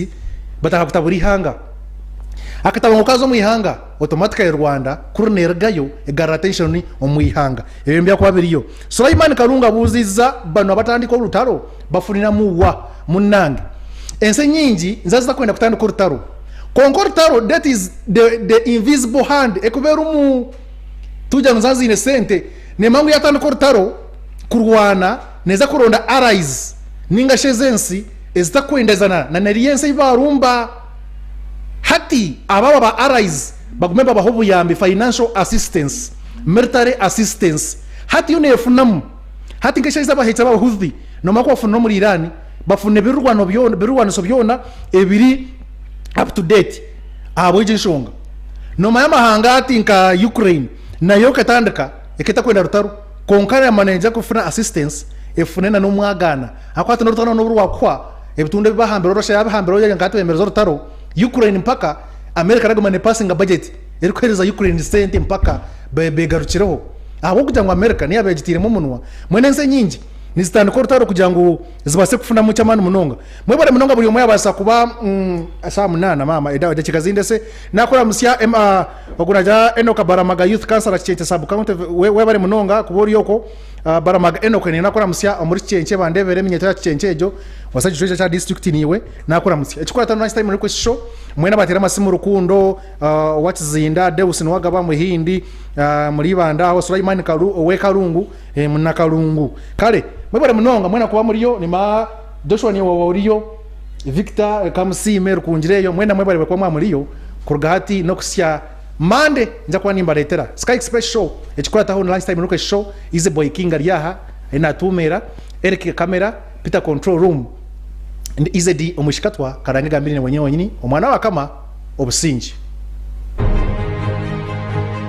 batakakutaburi hanga akatabango kazo muyihanga automatically Rwanda kurnergayo egara attention omuyihanga ebembya kwa biriyo Sulaiman Kalunga buziza bano abatandiko rutaro bafunina muwa munange ense nyingi nzaza kwenda kutandika rutaro konkortaro that is the invisible hand ekuberumu tuja nzazi inesente nemangu yatandika rutaro kurwana neza kuronda allies ninga shezensi ezitakwendezana na neriyense ibarumba hati ababa ba allies bagumeba bahobu yambi financial assistance military assistance hati unefunamu hati ngesheza bahita bahuthi no mako bafuno muri Iran bafune birurwano so byona ebiri up to date aboje nshonga no mayamahanga hati nka Ukraine nayo katandika eketa kwenda rutaru konkana manager kufuna assistance efunena no mwagana akwata no rutano no rwakwa ebitunde bibahambira Russia yabahambira oya ngatu emerezo rutaro Ukraine mpaka America ragumane passing budget eri kwereza Ukraine sente mpaka begarukireho abo kugira ngo America ni yabegitire mu munwa mwenense nyingi nizitanda ko rutaro kugira ngo zibase kufuna mu cyamani munonga mwebare munonga buri moya basa kuba asa munana mama edawe dekikazinde se nakora musya baguraja enoka baramaga youth council chete sub county webare munonga kubori yoko baramaga enoka ni nakora musya muri cyenche bandebere minyeta cyenchejo wasaje cha district niwe nakora musya ekikora tano nice time muri show mwena batera masimu rukundo watzinda Deus nwagaba muhindi muri banda aho Sulaiman Kalungu munakalungu kale mwebare munonga mwena kuba muri yo ni ma Joshua ni wawuriyo Victor Kamsime rukunjireyo mwena mwebare kwa muri yo kurgahati no kusya mande nja kwa nimba letera Sky Express show ekikora taho last time nuko show ize boy king ariyaha ina tumera Eric camera Peter control room and Easydee Omwishikatwa karanga mbili ne wenyewe nyini omwana wa kama obusinji